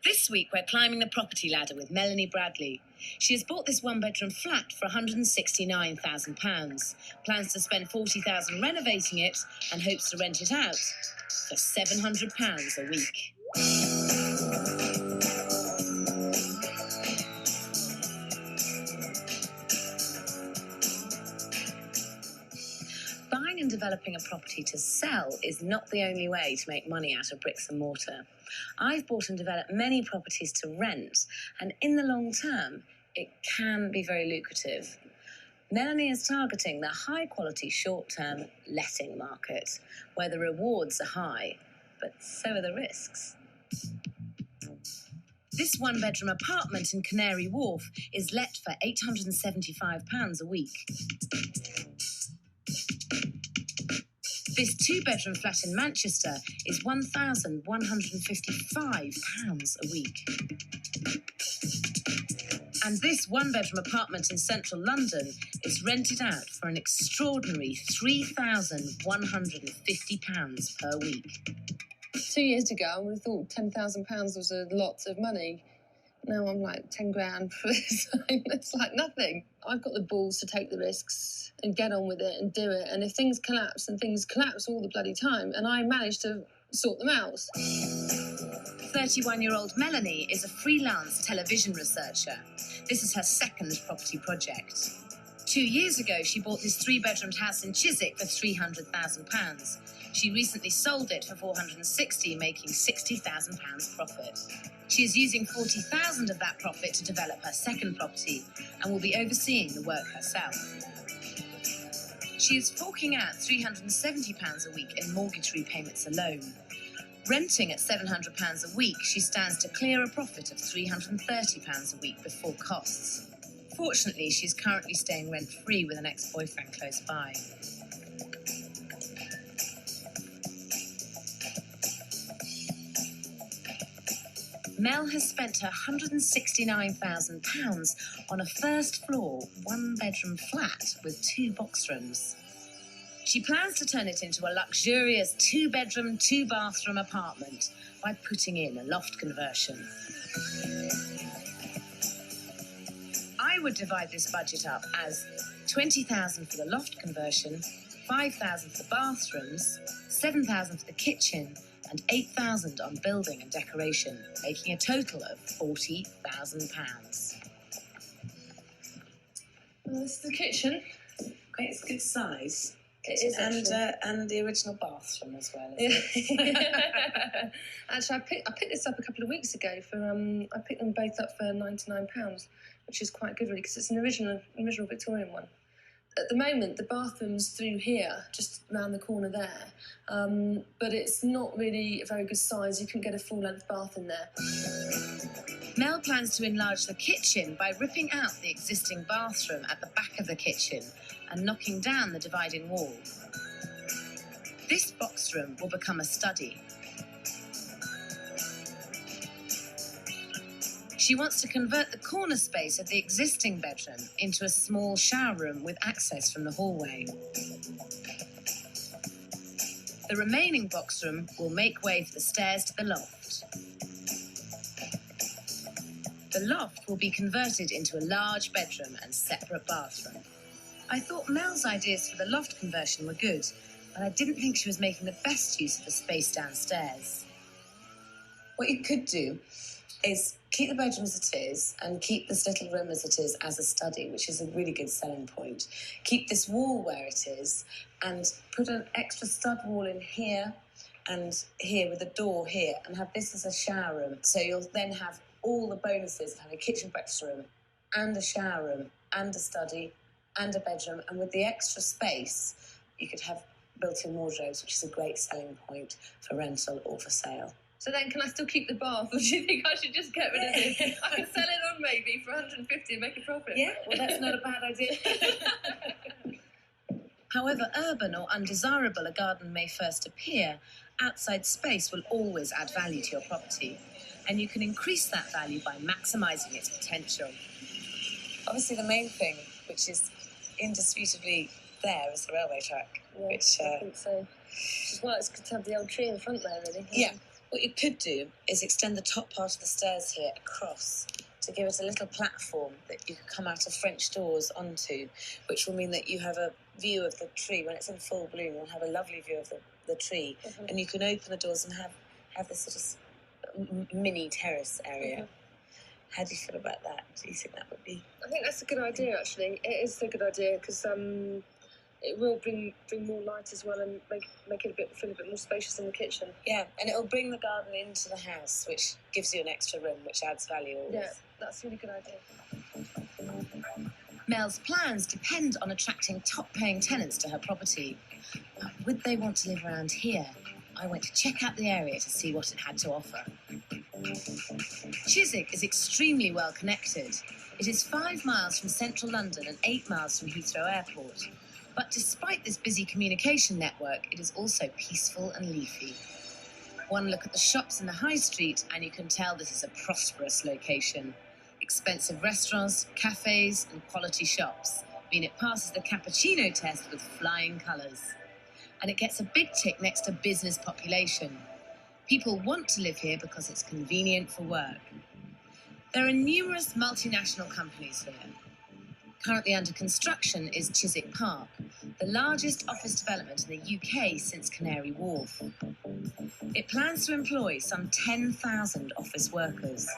This week, we're climbing the property ladder with Melanie Bradley. She has bought this one-bedroom flat for £169,000, plans to spend £40,000 renovating it, and hopes to rent it out for £700 a week. Buying and developing a property to sell is not the only way to make money out of bricks and mortar. I've bought and developed many properties to rent, and in the long term, it can be very lucrative. Melanie is targeting the high-quality short-term letting market, where the rewards are high, but so are the risks. This one-bedroom apartment in Canary Wharf is let for £875 a week. This two-bedroom flat in Manchester is £1,155 a week. And this one-bedroom apartment in central London is rented out for an extraordinary £3,150 per week. 2 years ago, I would have thought £10,000 was a lot of money. Now I'm like 10 grand for this. It's like nothing. I've got the balls to take the risks and get on with it and do it. And if things collapse, and things collapse all the bloody time, and I manage to sort them out. 31-year-old Melanie is a freelance television researcher. This is her second property project. 2 years ago, she bought this three-bedroomed house in Chiswick for £300,000. She recently sold it for £460,000, making £60,000 profit. She is using £40,000 of that profit to develop her second property and will be overseeing the work herself. She is forking out £370 a week in mortgage repayments alone. Renting at £700 a week, she stands to clear a profit of £330 a week before costs. Fortunately, she's currently staying rent-free with an ex-boyfriend close by. Mel has spent her £169,000 on a first-floor, one-bedroom flat with 2 box rooms. She plans to turn it into a luxurious 2-bedroom, 2-bathroom apartment by putting in a loft conversion. I would divide this budget up as £20,000 for the loft conversion, £5,000 for the bathrooms, £7,000 for the kitchen, and £8,000 on building and decoration, making a total of £40,000. Well, this is the kitchen. Great, it's a good size. It is, and the original bathroom as well. Actually, I picked this up a couple of weeks ago for I picked them both up for £99, which is quite good really, because it's an original Victorian one. At the moment, the bathroom's through here, just round the corner there, but it's not really a very good size. You can get a full-length bath in there. Mel plans to enlarge the kitchen by ripping out the existing bathroom at the back of the kitchen and knocking down the dividing wall. This box room will become a study. She wants to convert the corner space of the existing bedroom into a small shower room with access from the hallway. The remaining box room will make way for the stairs to the loft. The loft will be converted into a large bedroom and separate bathroom. I thought Mel's ideas for the loft conversion were good, but I didn't think she was making the best use of the space downstairs. What you could do is keep the bedroom as it is and keep this little room as it is as a study, which is a really good selling point. Keep this wall where it is and put an extra stud wall in here and here with a door here and have this as a shower room. So you'll then have all the bonuses of having a kitchen breakfast room and a shower room and a study and a bedroom. And with the extra space, you could have built-in wardrobes, which is a great selling point for rental or for sale. So then, can I still keep the bath, or do you think I should just get rid of it? I can sell it on maybe for £150 and make a profit. Yeah, well, that's not a bad idea. However urban or undesirable a garden may first appear, outside space will always add value to your property, and you can increase that value by maximising its potential. Obviously, the main thing, which is indisputably there, is the railway track. Yeah, which I think so. Which is why it's good to have the old tree in the front there, really. Yeah. What you could do is extend the top part of the stairs here across to give it a little platform that you could come out of French doors onto, which will mean that you have a view of the tree. When it's in full bloom, you'll have a lovely view of the tree, and you can open the doors and have this sort of mini terrace area. How do you feel about that? Do you think that would be? I think that's a good idea, actually. It is a good idea because it will bring more light as well and make it feel a bit more spacious in the kitchen. Yeah, and it'll bring the garden into the house, which gives you an extra room, which adds value always. Yeah, that's a really good idea. Mel's plans depend on attracting top-paying tenants to her property. Would they want to live around here? I went to check out the area to see what it had to offer. Chiswick is extremely well connected. It is 5 miles from central London and 8 miles from Heathrow Airport. But despite this busy communication network, it is also peaceful and leafy. One look at the shops in the high street and you can tell this is a prosperous location. Expensive restaurants, cafes and quality shops mean it passes the cappuccino test with flying colours. And it gets a big tick next to business population. People want to live here because it's convenient for work. There are numerous multinational companies here. Currently under construction is Chiswick Park, the largest office development in the UK since Canary Wharf. It plans to employ some 10,000 office workers.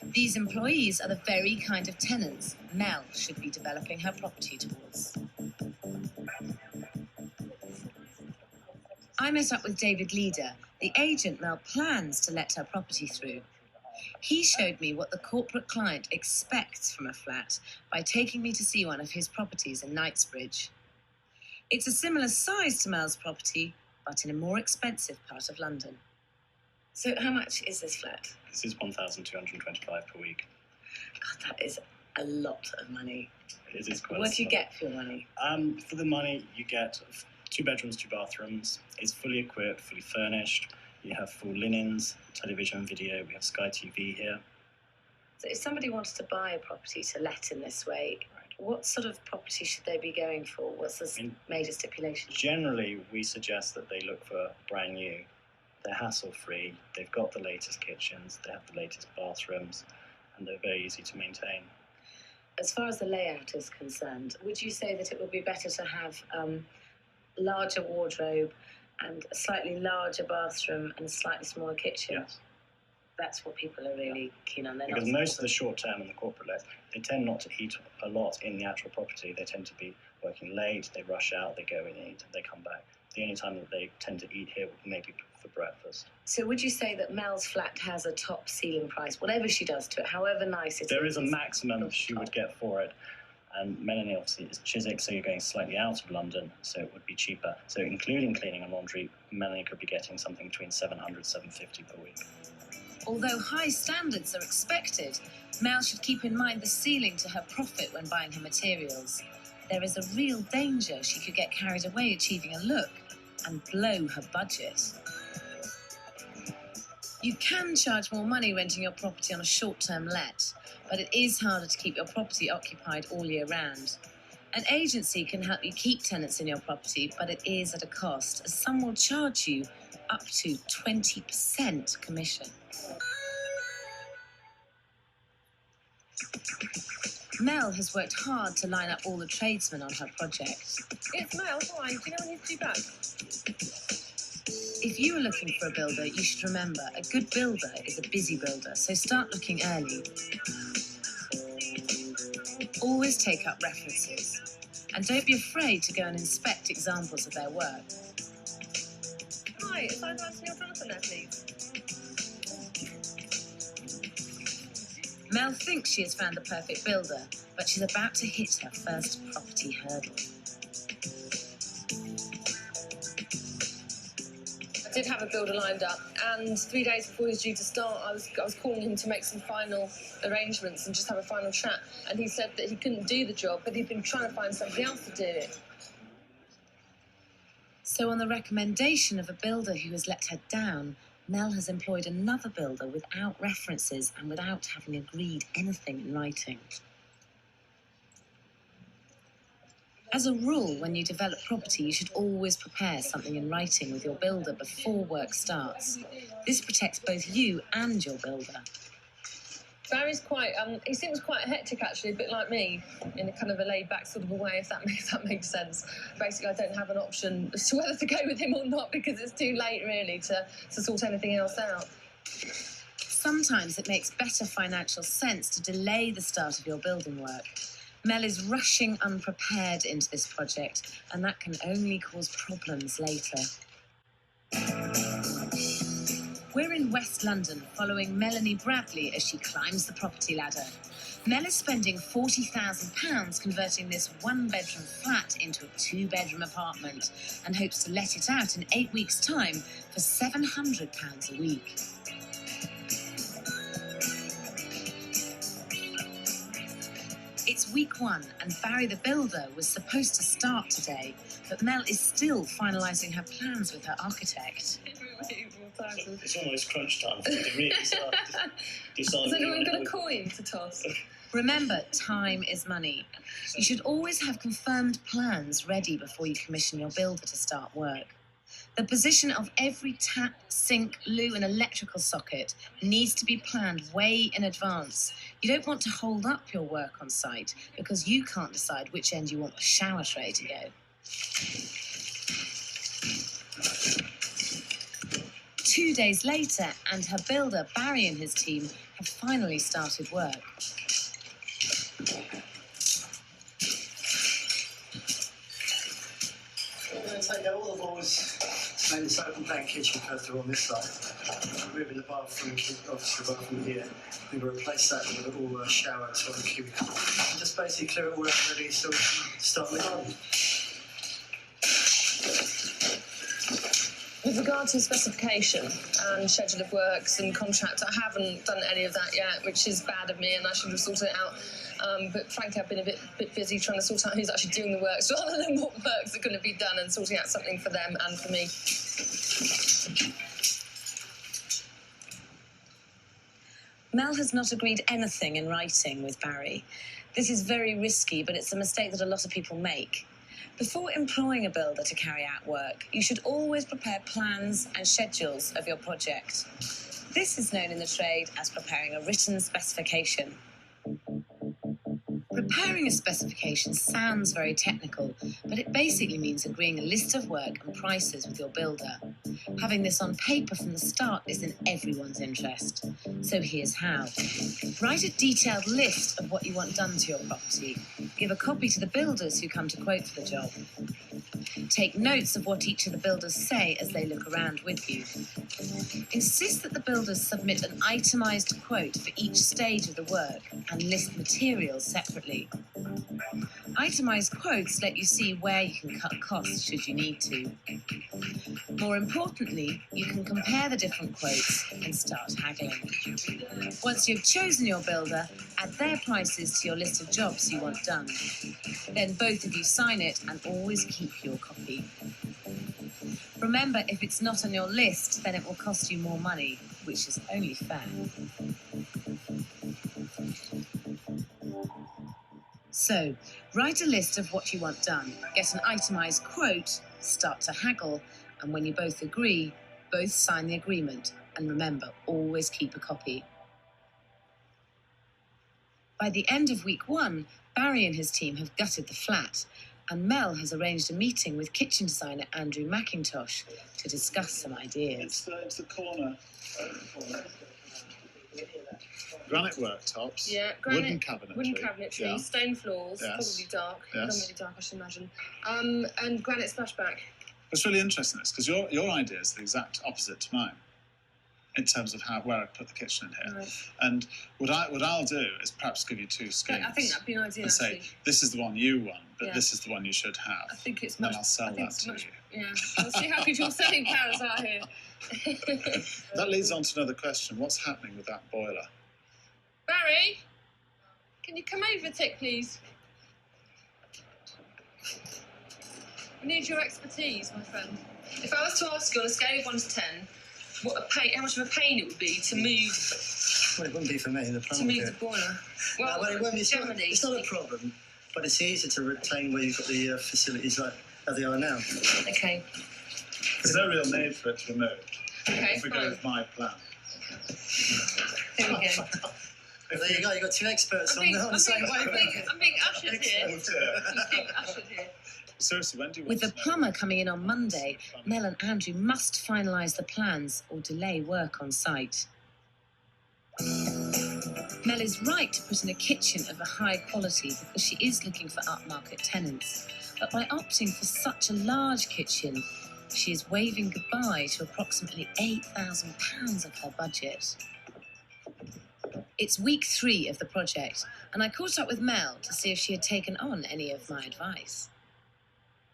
These employees are the very kind of tenants Mel should be developing her property towards. I met up with David Leader, the agent Mel plans to let her property through. He showed me what the corporate client expects from a flat by taking me to see one of his properties in Knightsbridge. It's a similar size to Mel's property, but in a more expensive part of London. So how much is this flat? This is £1,225 per week. God, that is a lot of money. It is quite. What do you get for your money? For the money, you get 2 bedrooms, 2 bathrooms. It's fully equipped, fully furnished. You have full linens, television, video. We have Sky TV here. So if somebody wanted to buy a property to let in this way, what sort of property should they be going for? What's the major stipulation? Generally, we suggest that they look for brand new. They're hassle-free. They've got the latest kitchens. They have the latest bathrooms, and they're very easy to maintain. As far as the layout is concerned, would you say that it would be better to have larger wardrobe and a slightly larger bathroom and a slightly smaller kitchen? Yes. That's what people are really keen on. Because most of the short-term and the corporate lets, they tend not to eat a lot in the actual property. They tend to be working late, they rush out, they go and eat, they come back. The only time that they tend to eat here would maybe for breakfast. So would you say that Mel's flat has a top ceiling price, whatever she does to it, however nice it is? There is a maximum she would get for it. And Melanie obviously is Chiswick, so you're going slightly out of London, so it would be cheaper. So including cleaning and laundry, Melanie could be getting something between £700 and £750 per week. Although high standards are expected, Mel should keep in mind the ceiling to her profit when buying her materials. There is a real danger she could get carried away achieving a look and blow her budget. You can charge more money renting your property on a short-term let, but it is harder to keep your property occupied all year round. An agency can help you keep tenants in your property, but it is at a cost, as some will charge you up to 20% commission. Mel has worked hard to line up all the tradesmen on her project. It's Mel, fine. Do you know when he's due back? If you are looking for a builder, you should remember a good builder is a busy builder, so start looking early. Always take up references, and don't be afraid to go and inspect examples of their work. Hi, is I writing your Jonathan there, please? Mel thinks she has found the perfect builder, but she's about to hit her first property hurdle. I did have a builder lined up, and 3 days before he was due to start, I was calling him to make some final arrangements and just have a final chat. And he said that he couldn't do the job, but he'd been trying to find somebody else to do it. So on the recommendation of a builder who has let her down, Mel has employed another builder without references and without having agreed anything in writing. As a rule, when you develop property, you should always prepare something in writing with your builder before work starts. This protects both you and your builder. Barry's quite, he seems quite hectic actually, a bit like me, in a kind of a laid-back sort of a way, if that makes sense. Basically, I don't have an option as to whether to go with him or not because it's too late, really, to sort anything else out. Sometimes it makes better financial sense to delay the start of your building work. Mel is rushing unprepared into this project, and that can only cause problems later. We're in West London, following Melanie Bradley as she climbs the property ladder. Mel is spending £40,000 converting this one-bedroom flat into a two-bedroom apartment and hopes to let it out in 8 weeks' time for £700 a week. It's week 1, and Barry the builder was supposed to start today, but Mel is still finalising her plans with her architect. It's almost crunch time for me. Has anyone got a coin to toss? Remember, time is money. You should always have confirmed plans ready before you commission your builder to start work. The position of every tap, sink, loo and electrical socket needs to be planned way in advance. You don't want to hold up your work on site because you can't decide which end you want the shower tray to go. 2 days later, and her builder, Barry, and his team have finally started work. We're going to take out all the walls, make this open plan kitchen first of all on this side. Removing the bathroom, obviously the bathroom here. We're going to replace that with a little shower, toilet cubicle. And just basically clear it all out ready so we can start the garden. With regard to specification and schedule of works and contract, I haven't done any of that yet, which is bad of me, and I should have sorted it out. But frankly, I've been a bit busy trying to sort out who's actually doing the works rather than what works are going to be done and sorting out something for them and for me. Mel has not agreed anything in writing with Barry. This is very risky, but it's a mistake that a lot of people make. Before employing a builder to carry out work, you should always prepare plans and schedules of your project. This is known in the trade as preparing a written specification. Preparing a specification sounds very technical, but it basically means agreeing a list of work and prices with your builder. Having this on paper from the start is in everyone's interest. So here's how. Write a detailed list of what you want done to your property. Give a copy to the builders who come to quote for the job. Take notes of what each of the builders say as they look around with you. Insist that the builders submit an itemised quote for each stage of the work and list materials separately. Itemised quotes let you see where you can cut costs should you need to. More importantly, you can compare the different quotes and start haggling. Once you've chosen your builder, add their prices to your list of jobs you want done. Then both of you sign it and always keep your copy. Remember, if it's not on your list, then it will cost you more money, which is only fair. So, write a list of what you want done, get an itemised quote, start to haggle, and when you both agree, both sign the agreement, and remember, always keep a copy. By the end of week 1, Barry and his team have gutted the flat, and Mel has arranged a meeting with kitchen designer Andrew McIntosh to discuss some ideas. It's the corner. Granite worktops, Yeah, granite, wooden cabinetry, yeah. Stone floors, Yes. probably dark, Yes. predominantly dark, I should imagine, and granite splashback. What's really interesting is because your idea is the exact opposite to mine in terms of where I put the kitchen in here. Right. And what I'll do is perhaps give you two schemes. I think that'd be an idea, and say, actually. this is the one you want, but Yeah. this is the one you should have. I think it's and much... then I'll sell that to much, you. Yeah, I'll see how good you're selling cars out here. That leads on to another question. What's happening with that boiler? Barry, can you come over a tick, please? I need your expertise, my friend. If I was to ask you on a scale of 1 to 10, how much of a pain it would be to move... Well, it wouldn't be for me, the To problem. move the boiler. Well, No, it won't be. generally... It's not a problem. but it's easier to retain where you've got the facilities like how they are now. Okay. There's no real need for it to be moved. Okay, If we go fine. with my plan. There we go. There you go, you've got two experts on the same wavelength. I'm being ushered here. I'm being ushered here. Seriously, when do you With the want to know? plumber coming in on Monday, Mel and Andrew must finalise the plans or delay work on site. Mel is right to put in a kitchen of a high quality because she is looking for upmarket tenants. But by opting for such a large kitchen, she is waving goodbye to approximately £8,000 of her budget. It's week 3 of the project, and I caught up with Mel to see if she had taken on any of my advice.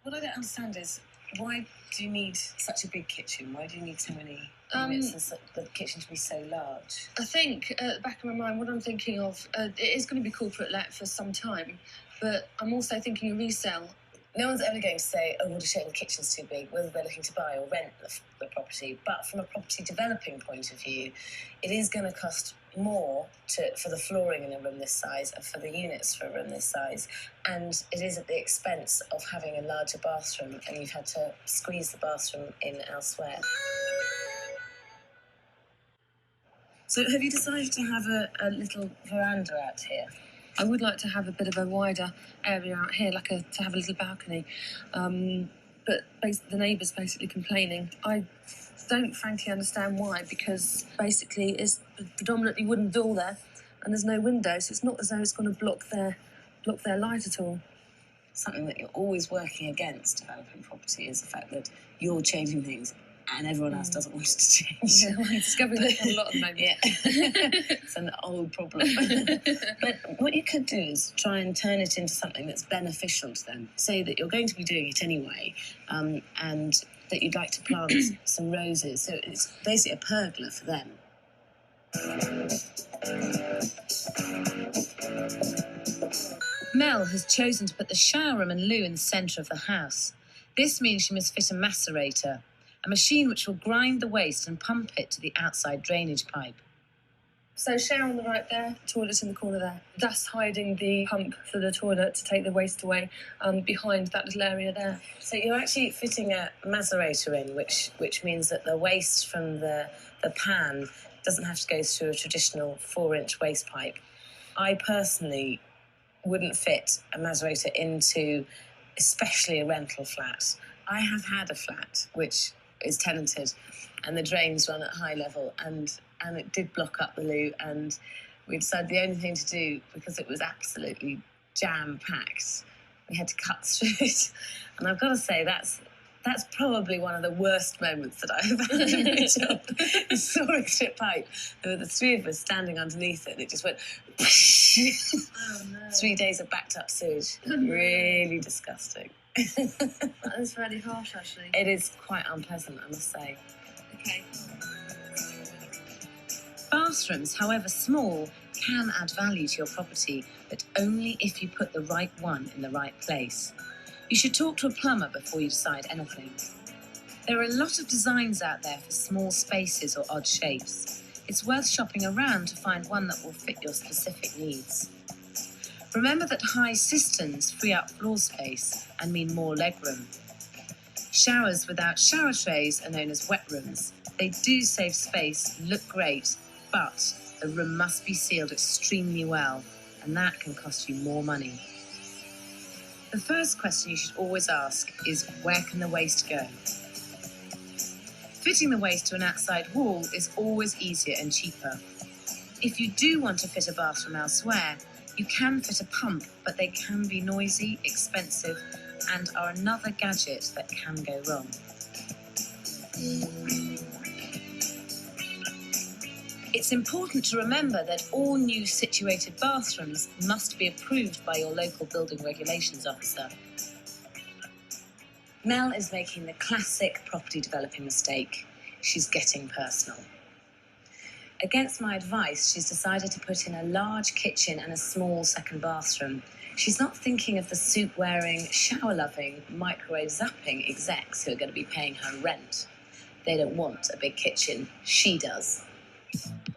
What I don't understand is, why do you need such a big kitchen? Why do you need so many units and the kitchen to be so large? I think at the back of my mind, what I'm thinking of, it is going to be corporate let for some time, but I'm also thinking of resale. No one's ever going to say, oh, what a shame the kitchen's too big, whether they're looking to buy or rent the property. But from a property developing point of view, it is going to cost more for the flooring in a room this size and for the units for a room this size. And it is at the expense of having a larger bathroom, and you've had to squeeze the bathroom in elsewhere. So have you decided to have a little veranda out here? I would like to have a bit of a wider area out here, to have a little balcony. But the neighbours basically complaining. I don't frankly understand why, because basically it's predominantly wooden door there, and there's no windows. So it's not as though it's going to block their light at all. Something that you're always working against developing property is the fact that you're changing things and everyone else doesn't want it to change. Yeah, I'm discovering that a lot at the moment. Yeah. It's an old problem. But what you could do is try and turn it into something that's beneficial to them. Say that you're going to be doing it anyway, and that you'd like to plant some roses. So it's basically a pergola for them. Mel has chosen to put the shower room and loo in the centre of the house. This means she must fit a macerator, a machine which will grind the waste and pump it to the outside drainage pipe. So shower on the right there, toilet in the corner there. That's hiding the pump for the toilet to take the waste away behind that little area there. So you're actually fitting a macerator in, which means that the waste from the pan doesn't have to go through a traditional 4-inch waste pipe. I personally wouldn't fit a macerator into especially a rental flat. I have had a flat which is tenanted and the drains run at high level and it did block up the loo, and we decided the only thing to do, because it was absolutely jam-packed, we had to cut through it. And I've got to say, that's probably one of the worst moments that I've had in my job, is sawing through a pipe. There were the 3 of us standing underneath it, and it just went Oh no. 3 days of backed up sewage. Really disgusting. That is really harsh, actually. It is quite unpleasant, I must say. Okay. Bathrooms, however small, can add value to your property, but only if you put the right one in the right place. You should talk to a plumber before you decide anything. There are a lot of designs out there for small spaces or odd shapes. It's worth shopping around to find one that will fit your specific needs. Remember that high cisterns free up floor space and mean more legroom. Showers without shower trays are known as wet rooms. They do save space, look great, but the room must be sealed extremely well, and that can cost you more money. The first question you should always ask is, where can the waste go? Fitting the waste to an outside wall is always easier and cheaper. If you do want to fit a bathroom elsewhere, you can fit a pump, but they can be noisy, expensive, and are another gadget that can go wrong. It's important to remember that all new situated bathrooms must be approved by your local building regulations officer. Mel is making the classic property developing mistake. She's getting personal. Against my advice, she's decided to put in a large kitchen and a small second bathroom. She's not thinking of the soup-wearing, shower-loving, microwave-zapping execs who are going to be paying her rent. They don't want a big kitchen. She does.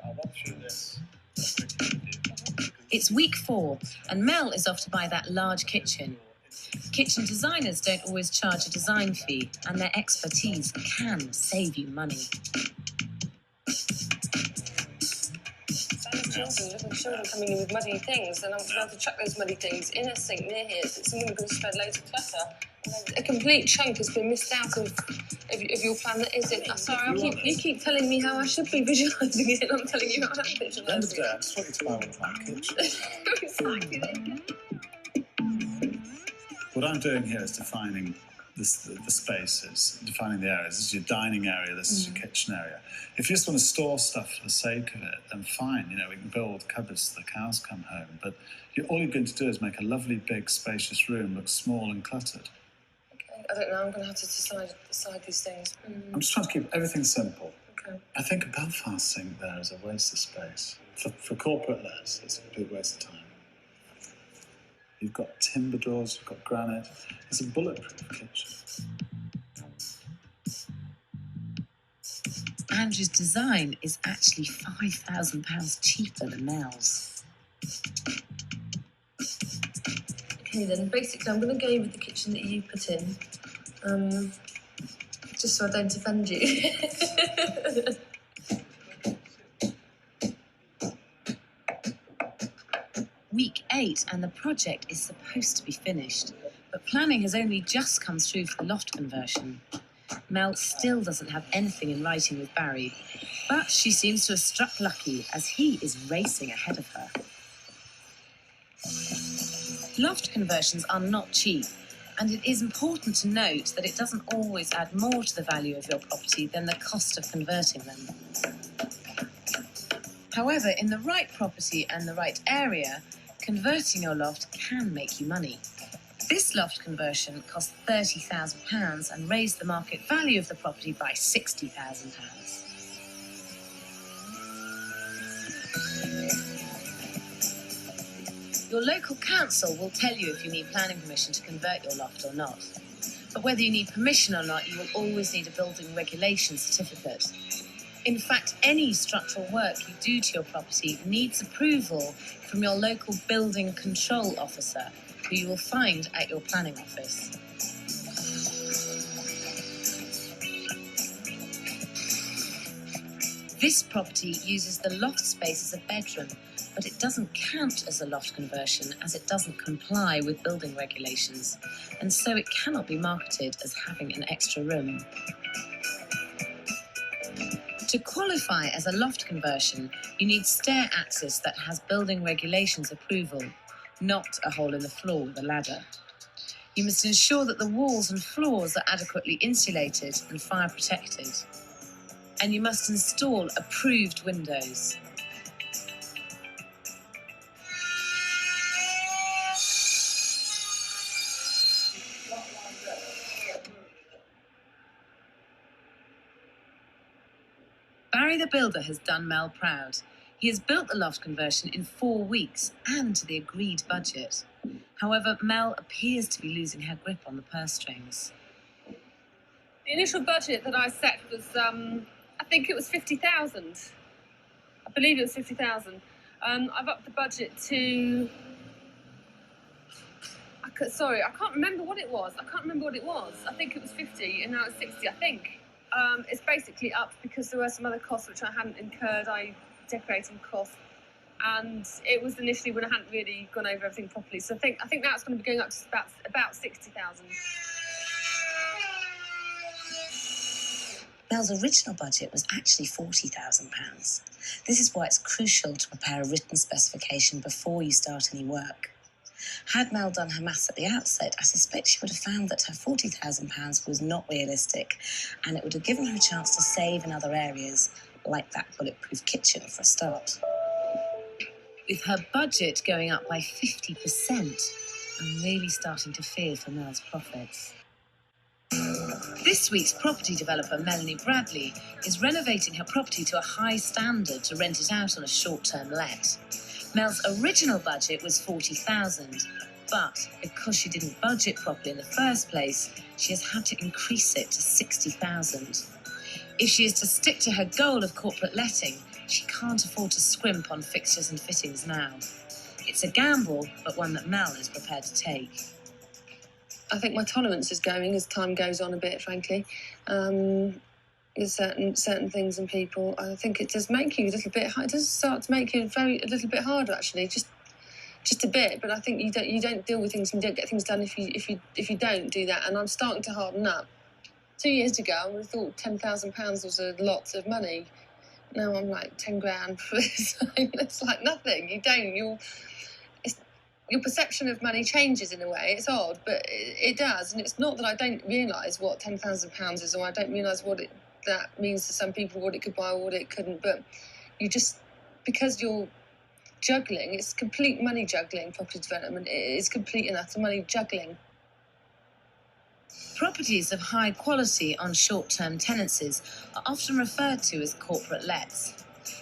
I'll run through this quickly with you, because It's week 4, and Mel is off to buy that large kitchen. Kitchen designers don't always charge a design fee, and their expertise can save you money. Children coming in with muddy things, and I'm going to have to chuck those muddy things in a sink near here, so it's going to spread loads of clutter. A complete chunk has been missed out of your plan that isn't. Sorry, you keep telling me how I should be visualising it, and I'm telling you how I'm visualising it. At the end of the day, I just want you to buy one flat kitchen. Exactly. What I'm doing here is defining the spaces, defining the areas. This is your dining area, this is your kitchen area. If you just want to store stuff for the sake of it, then fine, we can build cupboards so the cows come home. But all you're going to do is make a lovely, big, spacious room look small and cluttered. Okay, I don't know, I'm going to have to decide these things. I'm just trying to keep everything simple. Okay. I think a Belfast sink there is a waste of space. For corporate lets, it's a complete waste of time. You've got timber doors, you've got granite. It's a bulletproof kitchen. Andrew's design is actually £5,000 cheaper than Mel's. Okay then, basically I'm going to go with the kitchen that you put in, just so I don't offend you. Week 8 and the project is supposed to be finished, but planning has only just come through for the loft conversion. Mel still doesn't have anything in writing with Barry, but she seems to have struck lucky as he is racing ahead of her. Loft conversions are not cheap, and it is important to note that it doesn't always add more to the value of your property than the cost of converting them. However, in the right property and the right area, converting your loft can make you money. This loft conversion cost £30,000 and raised the market value of the property by £60,000. Your local council will tell you if you need planning permission to convert your loft or not. But whether you need permission or not, you will always need a building regulation certificate. In fact, any structural work you do to your property needs approval from your local building control officer, who you will find at your planning office. This property uses the loft space as a bedroom, but it doesn't count as a loft conversion as it doesn't comply with building regulations, and so it cannot be marketed as having an extra room. To qualify as a loft conversion, you need stair access that has building regulations approval, not a hole in the floor with a ladder. You must ensure that the walls and floors are adequately insulated and fire protected. And you must install approved windows. Barry the Builder has done Mel proud. He has built the loft conversion in 4 weeks and to the agreed budget. However, Mel appears to be losing her grip on the purse strings. The initial budget that I set was, I think it was 50,000. I believe it was 50,000. I've upped the budget to... I can't remember what it was. I think it was 50 and now it's 60, I think. It's basically up because there were some other costs which I hadn't incurred, decorating costs, and it was initially when I hadn't really gone over everything properly. So I think that's going to be going up to about 60,000. Mel's original budget was actually £40,000. This is why it's crucial to prepare a written specification before you start any work. Had Mel done her maths at the outset, I suspect she would have found that her £40,000 was not realistic, and it would have given her a chance to save in other areas, like that bulletproof kitchen for a start. With her budget going up by 50%, I'm really starting to fear for Mel's profits. This week's property developer, Melanie Bradley, is renovating her property to a high standard to rent it out on a short-term let. Mel's original budget was £40,000, but because she didn't budget properly in the first place, she has had to increase it to £60,000. If she is to stick to her goal of corporate letting, she can't afford to scrimp on fixtures and fittings now. It's a gamble, but one that Mel is prepared to take. I think my tolerance is going as time goes on a bit, frankly. There's certain things and people. I think it does make you a little bit. It does start to make you a little bit harder, actually, just a bit. But I think you don't deal with things and you don't get things done if you don't do that. And I'm starting to harden up. 2 years ago, I would have thought £10,000 was a lot of money. Now I'm like 10 grand. It's like nothing. You don't. Your perception of money changes in a way. It's odd, but it does. And it's not that I don't realise what £10,000 is, or I don't realise what that means to some people, what it could buy or what it couldn't. But you just, because you're juggling, it's complete money juggling, property development. It's complete and utter money juggling. Properties of high quality on short-term tenancies are often referred to as corporate lets.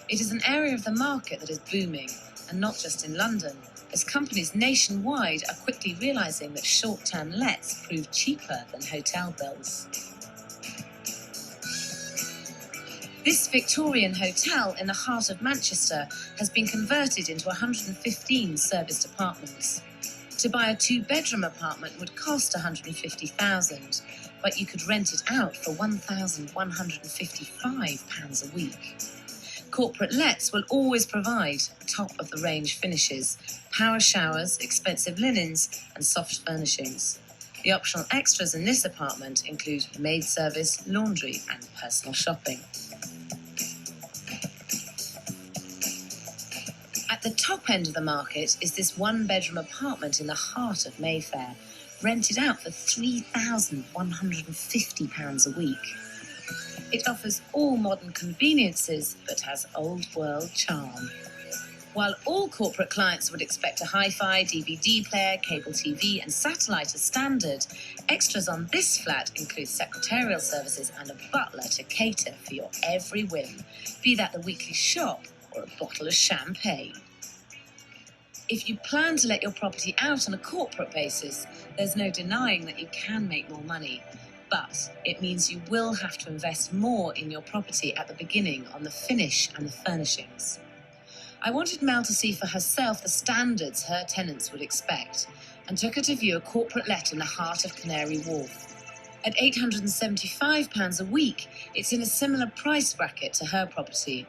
It is an area of the market that is booming, and not just in London, as companies nationwide are quickly realising that short-term lets prove cheaper than hotel bills. This Victorian hotel in the heart of Manchester has been converted into 115 serviced apartments. To buy a 2-bedroom apartment would cost £150,000, but you could rent it out for £1,155 a week. Corporate lets will always provide top-of-the-range finishes, power showers, expensive linens and soft furnishings. The optional extras in this apartment include maid service, laundry and personal shopping. At the top end of the market is this 1-bedroom apartment in the heart of Mayfair, rented out for £3,150 a week. It offers all modern conveniences, but has old-world charm. While all corporate clients would expect a hi-fi, DVD player, cable TV and satellite as standard, extras on this flat include secretarial services and a butler to cater for your every whim, be that the weekly shop or a bottle of champagne. If you plan to let your property out on a corporate basis, there's no denying that you can make more money. But it means you will have to invest more in your property at the beginning on the finish and the furnishings. I wanted Mel to see for herself the standards her tenants would expect, and took her to view a corporate let in the heart of Canary Wharf. At £875 a week, it's in a similar price bracket to her property.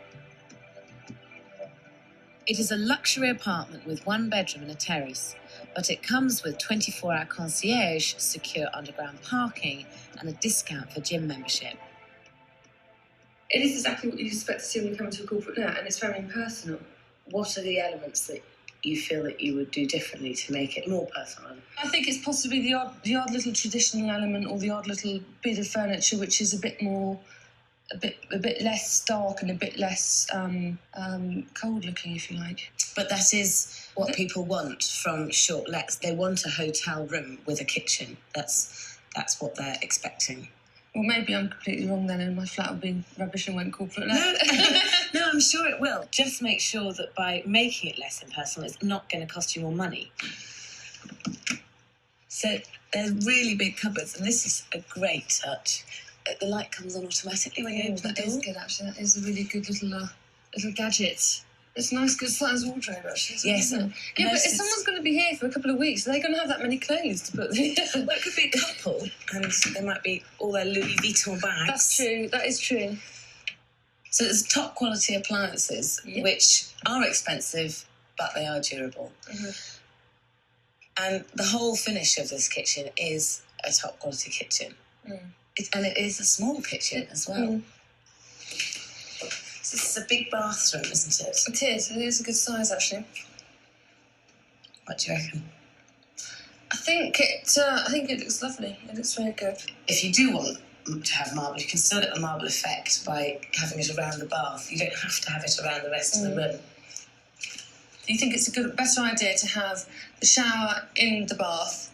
It is a luxury apartment with 1 bedroom and a terrace, but it comes with 24-hour concierge, secure underground parking, and a discount for gym membership. It is exactly what you expect to see when you come into a corporate let, and it's very impersonal. What are the elements that you feel that you would do differently to make it more personal? I think it's possibly the odd little traditional element, or the odd little bit of furniture which is a bit less stark and a bit less cold looking, if you like. But that is what people want from short lets. They want a hotel room with a kitchen. That's what they're expecting. Well, maybe I'm completely wrong then, and my flat will be rubbish and won't corporate let. No, I'm sure it will. Just make sure that by making it less impersonal, it's not going to cost you more money. So there's really big cupboards, and this is a great touch. The light comes on automatically when you open the door. That is good, actually. That is a really good little gadget. It's a nice, good size wardrobe, actually. Yes. Isn't it? Yeah, but if someone's going to be here for a couple of weeks, are they going to have that many clothes to put there? Well, it could be a couple, and there might be all their Louis Vuitton bags. That's true. That is true. So there's top quality appliances, which are expensive, but they are durable. Mm-hmm. And the whole finish of this kitchen is a top quality kitchen. Mm. And it is a small kitchen as well. Mm. So this is a big bathroom, isn't it? It is. It is a good size, actually. What do you reckon? I think it looks lovely. It looks very good. If you do want to have marble, you can still get the marble effect by having it around the bath. You don't have to have it around the rest of the room. Do you think it's a better idea to have the shower in the bath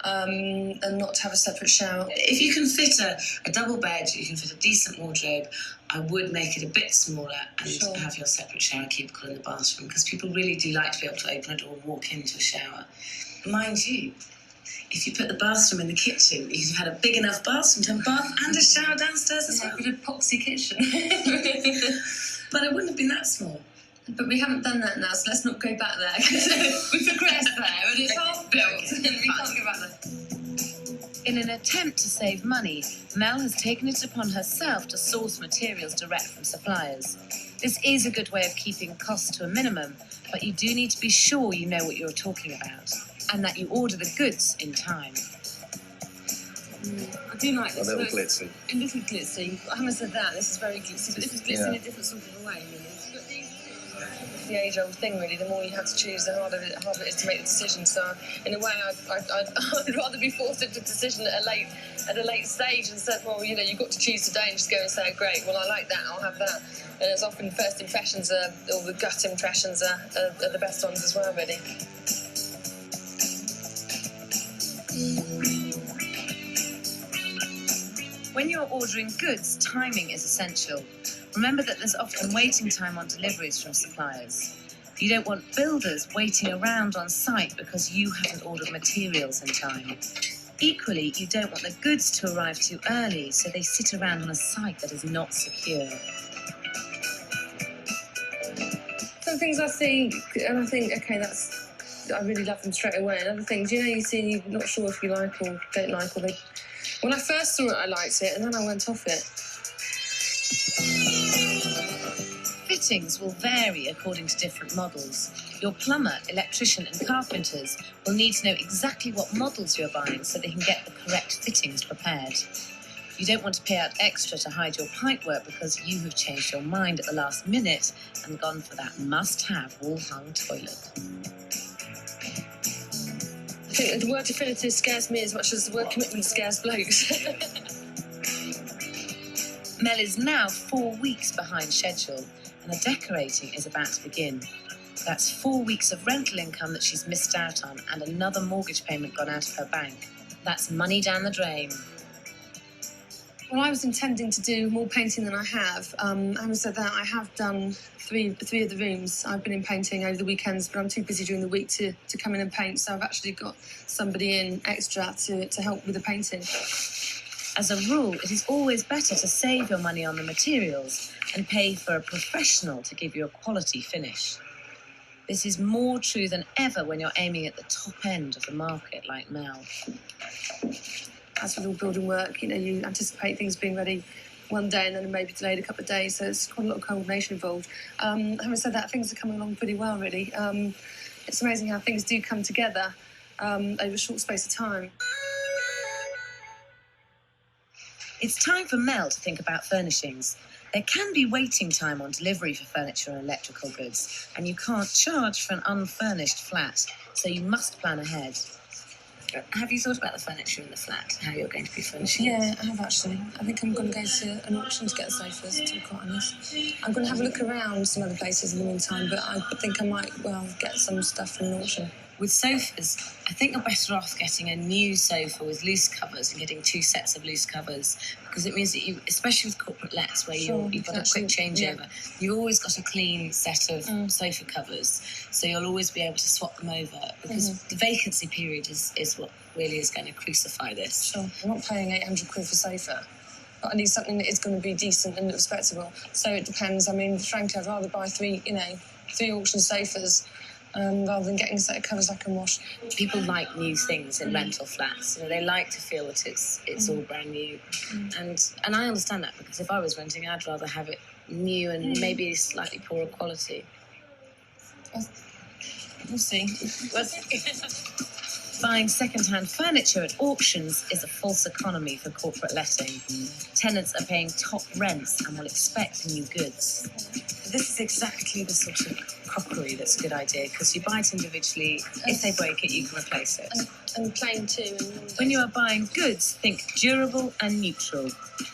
and not to have a separate shower? If you can fit a double bed, you can fit a decent wardrobe, I would make it a bit smaller and have your separate shower cubicle in the bathroom, because people really do like to be able to open a door and walk into a shower. Mind you, if you put the bathroom in the kitchen, you could have had a big enough bathroom to have a bath and a shower downstairs as well. A good epoxy kitchen. But it wouldn't have been that small. But we haven't done that now, so let's not go back there. We've progressed there, and it's half built, and we can't go back there. In an attempt to save money, Mel has taken it upon herself to source materials direct from suppliers. This is a good way of keeping costs to a minimum, but you do need to be sure you know what you're talking about, and that you order the goods in time. I do like this. A little glitzy. A little glitzy. I haven't said that. This is very glitzy, but this is glitzy in a different sort of a way, really. It's the age-old thing, really. The more you have to choose, the harder it is to make the decision. So, in a way, I'd rather be forced into a decision at a late stage and said, well, you know, you've got to choose today, and just go and say, great, well, I like that, I'll have that. And it's often first impressions or the gut impressions are the best ones as well, really. When you're ordering goods, timing is essential. Remember that there's often waiting time on deliveries from suppliers. You don't want builders waiting around on site because you haven't ordered materials in time. Equally, you don't want the goods to arrive too early, so they sit around on a site that is not secure. Some things I see, and I think, okay, I really love them straight away. And other things, you know, you see, you're not sure if you like or don't like, or they... When I first saw it, I liked it, and then I went off it. Fittings will vary according to different models. Your plumber, electrician and carpenters will need to know exactly what models you're buying so they can get the correct fittings prepared. You don't want to pay out extra to hide your pipework because you have changed your mind at the last minute and gone for that must-have wall-hung toilet. I think the word definitive scares me as much as the word commitment scares blokes. Mel is now 4 weeks behind schedule, and the decorating is about to begin. That's 4 weeks of rental income that she's missed out on, and another mortgage payment gone out of her bank. That's money down the drain. Well, I was intending to do more painting than I have. Having said that, I have done three of the rooms. I've been in painting over the weekends, but I'm too busy during the week to come in and paint, so I've actually got somebody in extra to help with the painting. As a rule, it is always better to save your money on the materials and pay for a professional to give you a quality finish. This is more true than ever when you're aiming at the top end of the market like Mel. As with all building work, you know, you anticipate things being ready one day and then maybe delayed a couple of days, so it's quite a lot of coordination involved. Having said that, things are coming along pretty well, really. It's amazing how things do come together over a short space of time. It's time for Mel to think about furnishings. There can be waiting time on delivery for furniture and electrical goods, and you can't charge for an unfurnished flat, so you must plan ahead. Have you thought about the furniture in the flat, how you're going to be furnishing it? Yeah, I have actually. I think I'm going to go to an auction to get the sofas, to be quite honest. I'm going to have a look around some other places in the meantime, but I think I might, get some stuff from an auction. With sofas, I think you're better off getting a new sofa with loose covers and getting 2 sets of loose covers, because it means that you, especially with corporate lets where you've got a quick changeover, you've always got a clean set of sofa covers, so you'll always be able to swap them over, because the vacancy period is what really is going to crucify this. Sure, I'm not paying 800 quid for a sofa, but I need something that is going to be decent and respectable, so it depends. I mean, frankly, I'd rather buy 3 auction sofas rather than getting a set of covers I can wash. People like new things in rental flats. You know, they like to feel that it's all brand new. And I understand that, because if I was renting, I'd rather have it new and maybe slightly poorer quality. We'll see. Buying second-hand furniture at auctions is a false economy for corporate letting. Tenants are paying top rents and will expect new goods. This is exactly the sort of crockery that's a good idea, because you buy it individually. If they break it, you can replace it. And plain too. When you are buying goods, think durable and neutral.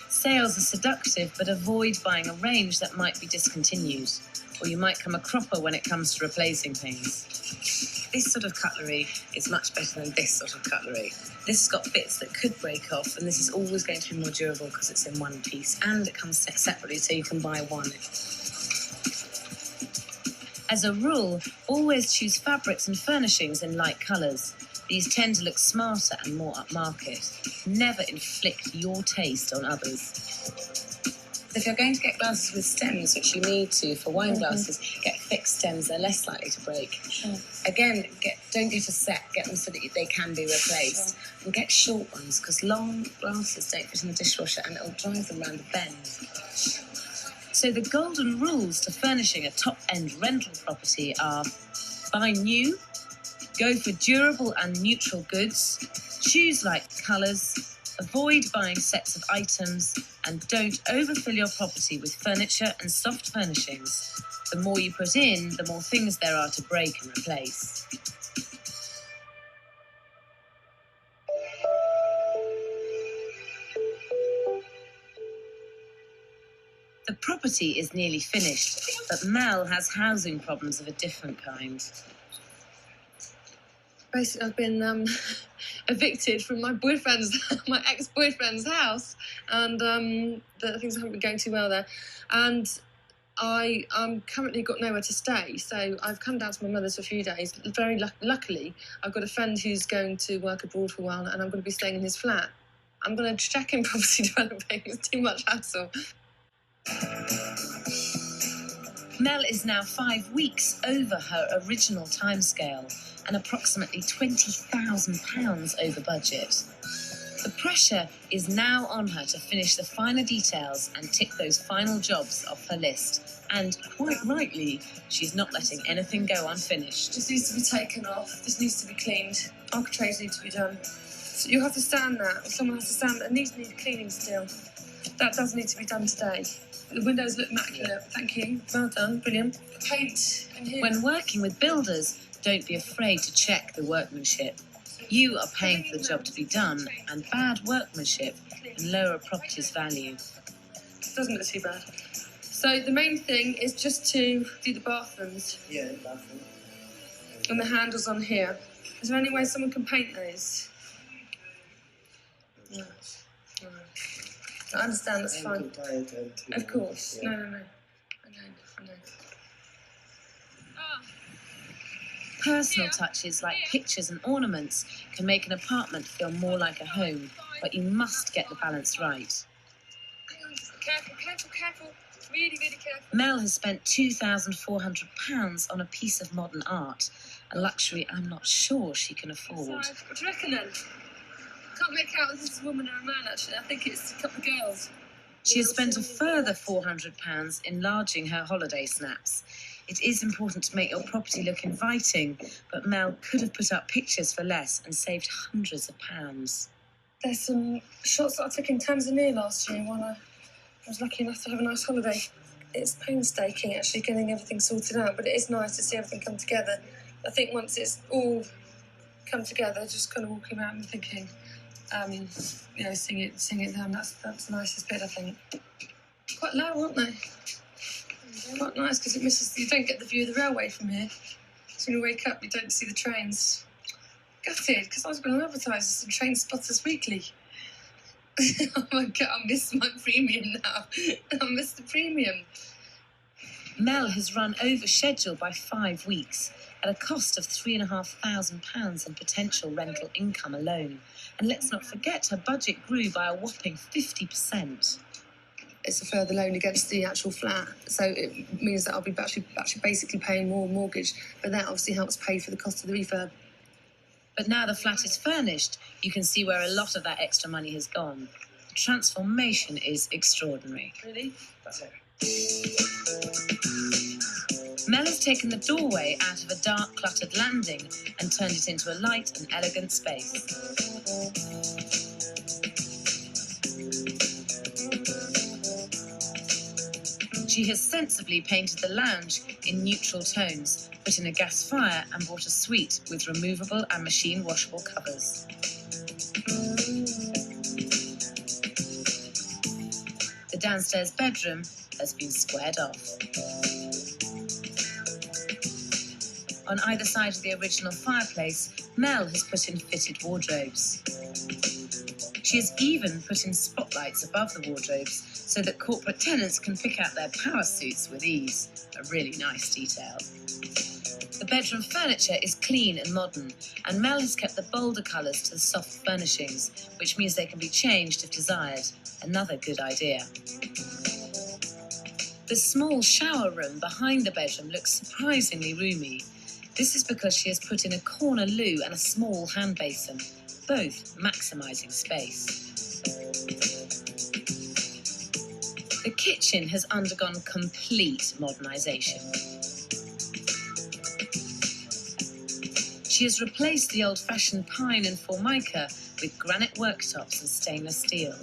Sales are seductive, but avoid buying a range that might be discontinued, or you might come a cropper when it comes to replacing things. This sort of cutlery is much better than this sort of cutlery. This has got bits that could break off, and this is always going to be more durable because it's in one piece, and it comes set separately, so you can buy one. As a rule, always choose fabrics and furnishings in light colours. These tend to look smarter and more upmarket. Never inflict your taste on others. If you're going to get glasses with stems, which you need to for wine glasses, get thick stems, they're less likely to break. Again, don't get a set, get them so that they can be replaced. And get short ones, because long glasses don't fit in the dishwasher and it'll drive them round the bend. So the golden rules to furnishing a top-end rental property are: buy new, go for durable and neutral goods, choose light colours, avoid buying sets of items, and don't overfill your property with furniture and soft furnishings. The more you put in, the more things there are to break and replace. The property is nearly finished, but Mel has housing problems of a different kind. Basically, I've been evicted from my ex-boyfriend's house, and the things haven't been going too well there. And I'm currently got nowhere to stay, so I've come down to my mother's for a few days. Very luckily, I've got a friend who's going to work abroad for a while, and I'm going to be staying in his flat. I'm going to check in property developing. It's too much hassle. Mel is now 5 weeks over her original timescale and approximately £20,000 over budget. The pressure is now on her to finish the finer details and tick those final jobs off her list. And quite rightly, she's not letting anything go unfinished. This needs to be taken off. This needs to be cleaned. Architraves need to be done. So you have to sand that, or someone has to sand that. It needs to need cleaning still. That does need to be done today. The windows look immaculate. Thank you. Well done. Brilliant. Paint in here. When working with builders, don't be afraid to check the workmanship. You are paying for the job to be done, and bad workmanship can lower a property's value. Doesn't look too bad. So the main thing is just to do the bathrooms. Yeah, bathroom. And the handles on here. Is there any way someone can paint those? No. No. I understand, that's fine. Of course. No. I know. Personal touches like pictures and ornaments can make an apartment feel more like a home, but you must get the balance right. Careful. Really careful. Mel has spent £2,400 on a piece of modern art, a luxury I'm not sure she can afford. What do you reckon then? Can't make out if this is a woman or a man, actually. I think it's a couple of girls. She has spent a further £400 enlarging her holiday snaps. It is important to make your property look inviting, but Mel could have put up pictures for less and saved hundreds of pounds. There's some shots that I took in Tanzania last year when I was lucky enough to have a nice holiday. It's painstaking, actually, getting everything sorted out, but it is nice to see everything come together. I think once it's all come together, just kind of walking around and thinking, sing it down, that's the nicest bit, I think. Quite low, aren't they? Quite nice, because you don't get the view of the railway from here. So when you wake up, you don't see the trains. Gutted, because I was going to advertise as a Train Spotters Weekly. Oh my God, I miss my premium now. I miss the premium. Mel has run over schedule by 5 weeks at a cost of £3,500 in potential rental income alone. And let's not forget her budget grew by a whopping 50%. It's a further loan against the actual flat, so it means that I'll be actually basically paying more mortgage, but that obviously helps pay for the cost of the refurb. But now the flat is furnished, you can see where a lot of that extra money has gone. The transformation is extraordinary. Really? That's it. Mel has taken the doorway out of a dark, cluttered landing and turned it into a light and elegant space. She has sensibly painted the lounge in neutral tones, put in a gas fire and bought a suite with removable and machine washable covers. The downstairs bedroom has been squared off. On either side of the original fireplace, Mel has put in fitted wardrobes. She has even put in spotlights above the wardrobes so that corporate tenants can pick out their power suits with ease. A really nice detail. The bedroom furniture is clean and modern, and Mel has kept the bolder colours to the soft furnishings, which means they can be changed if desired. Another good idea. The small shower room behind the bedroom looks surprisingly roomy. This is because she has put in a corner loo and a small hand basin, both maximising space. The kitchen has undergone complete modernisation. She has replaced the old-fashioned pine and formica with granite worktops and stainless steel.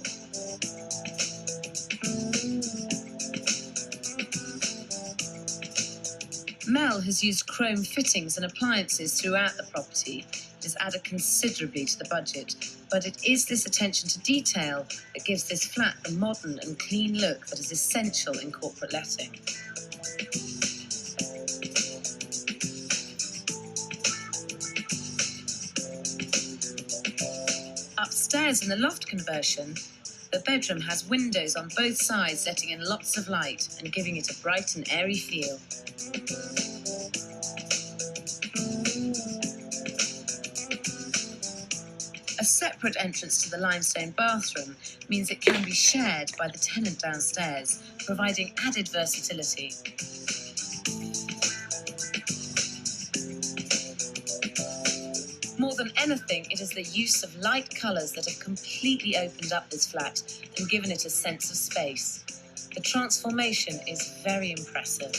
Mel has used chrome fittings and appliances throughout the property. It has added considerably to the budget, but it is this attention to detail that gives this flat the modern and clean look that is essential in corporate letting. Upstairs in the loft conversion, the bedroom has windows on both sides letting in lots of light and giving it a bright and airy feel. A separate entrance to the limestone bathroom means it can be shared by the tenant downstairs, providing added versatility. More than anything, it is the use of light colours that have completely opened up this flat and given it a sense of space. The transformation is very impressive.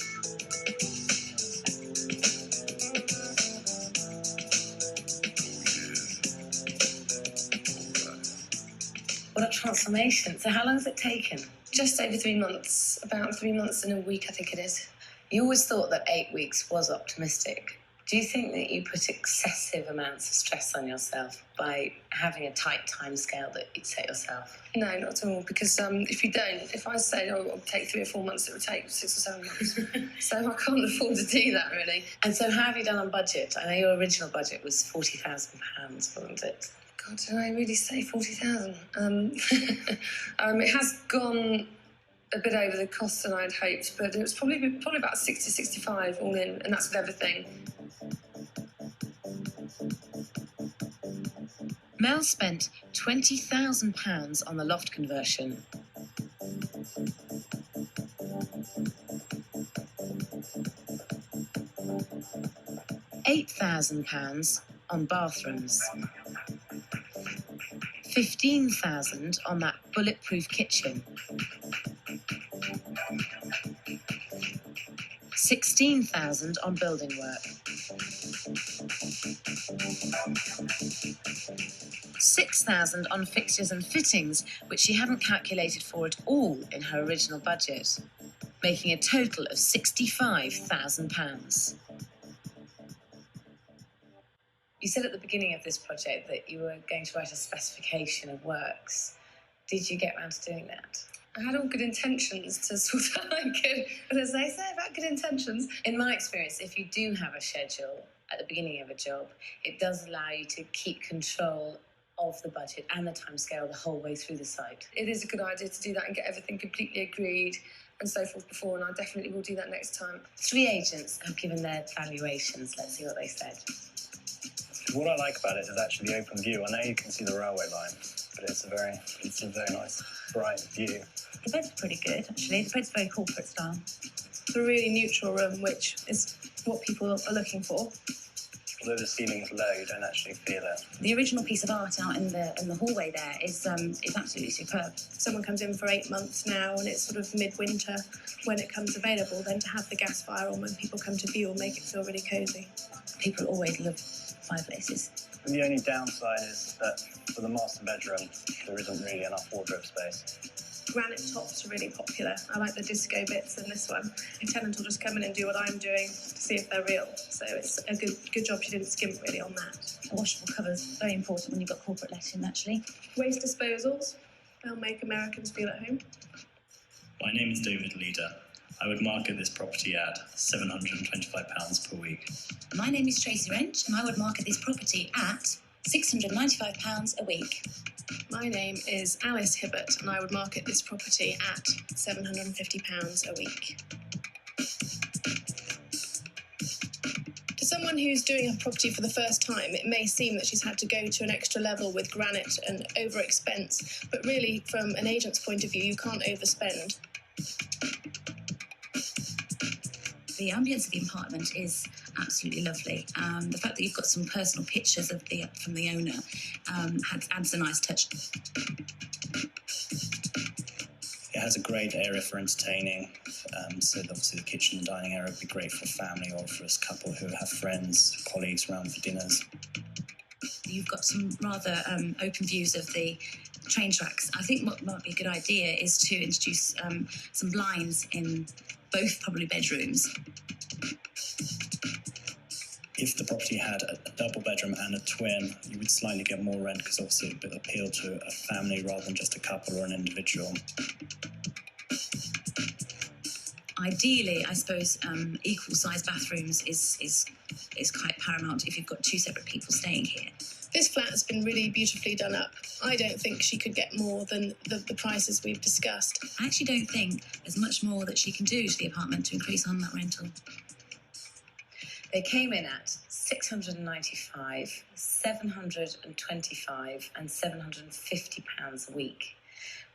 What a transformation. So how long has it taken? Just over 3 months, about 3 months and a week, I think it is. You always thought that 8 weeks was optimistic. Do you think that you put excessive amounts of stress on yourself by having a tight time scale that you set yourself? No, not at all, because if I say, oh, it'll take 3 or 4 months, it would take 6 or 7 months. So I can't afford to do that, really. And so how have you done on budget? I know your original budget was £40,000, wasn't it? God, did I really say 40,000? It has gone a bit over the cost than I'd hoped, but it was probably about 60, 65 all in, and that's with everything. Mel spent £20,000 on the loft conversion. £8,000 on bathrooms. £15,000 on that bulletproof kitchen. £16,000 on building work. £6,000 on fixtures and fittings, which she hadn't calculated for at all in her original budget, making a total of £65,000. You said at the beginning of this project that you were going to write a specification of works. Did you get around to doing that? I had all good intentions to sort out what as they say about good intentions. In my experience, if you do have a schedule at the beginning of a job, it does allow you to keep control of the budget and the timescale the whole way through the site. It is a good idea to do that and get everything completely agreed and so forth before, and I definitely will do that next time. 3 agents have given their valuations. Let's see what they said. What I like about it is actually the open view. I know you can see the railway line, but it's a very nice, bright view. The bed's pretty good, actually. The bed's very corporate style. It's a really neutral room, which is what people are looking for. Although the ceiling's low, you don't actually feel it. The original piece of art out in the hallway there is absolutely superb. Someone comes in for 8 months now, and it's sort of midwinter when it comes available. Then to have the gas fire on when people come to view will make it feel really cosy. People always love fireplaces. And the only downside is that for the master bedroom, there isn't really enough wardrobe space. Granite tops are really popular. I like the disco bits in this one. A tenant will just come in and do what I'm doing to see if they're real. So it's a good job she didn't skimp really on that. Washable covers, very important when you've got corporate letting, actually. Waste disposals. They'll make Americans feel at home. My name is David Leader. I would market this property at £725 per week. My name is Tracy Wrench, and I would market this property at £695 a week. My name is Alice Hibbert, and I would market this property at £750 a week. To someone who's doing a property for the first time, it may seem that she's had to go to an extra level with granite and over-expense, but really, from an agent's point of view, you can't overspend. The ambience of the apartment is absolutely lovely. The fact that you've got some personal pictures from the owner adds a nice touch. It has a great area for entertaining, so obviously the kitchen and dining area would be great for family or for a couple who have friends, colleagues around for dinners. You've got some rather open views of the train tracks. I think what might be a good idea is to introduce some blinds in both probably bedrooms. If the property had a double bedroom and a twin, you would slightly get more rent because obviously it would appeal to a family rather than just a couple or an individual. Ideally, I suppose equal-sized bathrooms is quite paramount if you've got two separate people staying here. This flat's been really beautifully done up. I don't think she could get more than the prices we've discussed. I actually don't think there's much more that she can do to the apartment to increase on that rental. They came in at £695, £725 and £750 a week,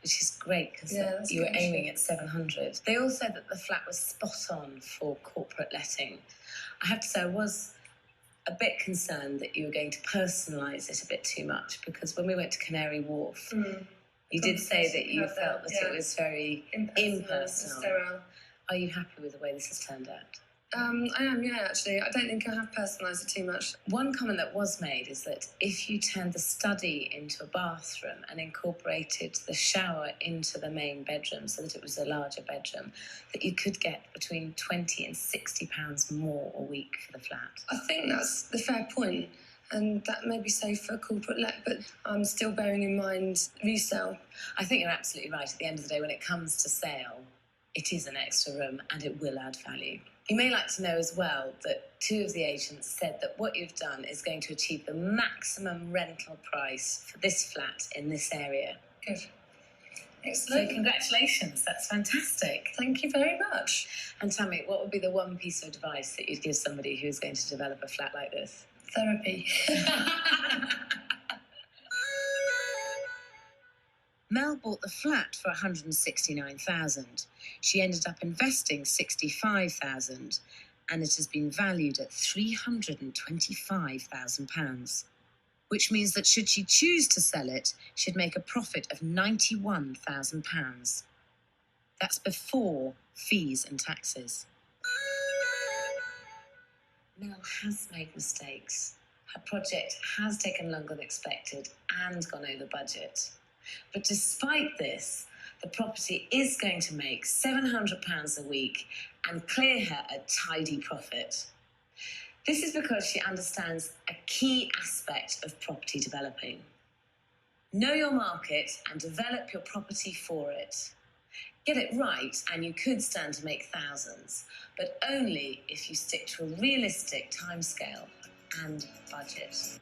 which is great because you were aiming at 700. They all said that the flat was spot on for corporate letting. I have to say I was a bit concerned that you were going to personalise it a bit too much, because when we went to Canary Wharf, you did say that you felt that it was very impersonal. Sterile. Are you happy with the way this has turned out? I am, yeah, actually. I don't think I have personalised it too much. One comment that was made is that if you turned the study into a bathroom and incorporated the shower into the main bedroom so that it was a larger bedroom, that you could get between £20 and £60 more a week for the flat. I think that's the fair point, and that may be safe for a corporate let, but I'm still bearing in mind resale. I think you're absolutely right. At the end of the day, when it comes to sale, it is an extra room and it will add value. You may like to know as well that 2 of the agents said that what you've done is going to achieve the maximum rental price for this flat in this area. Good. So Excellent. congratulations, that's fantastic. Thank you very much. And tell me, what would be the one piece of advice that you'd give somebody who's going to develop a flat like this? Therapy. Mel bought the flat for £169,000. She ended up investing £65,000, and it has been valued at £325,000, which means that should she choose to sell it, she'd make a profit of £91,000. That's before fees and taxes. Mel has made mistakes. Her project has taken longer than expected and gone over budget. But despite this, the property is going to make £700 a week and clear her a tidy profit. This is because she understands a key aspect of property developing. Know your market and develop your property for it. Get it right and you could stand to make thousands, but only if you stick to a realistic timescale and budget.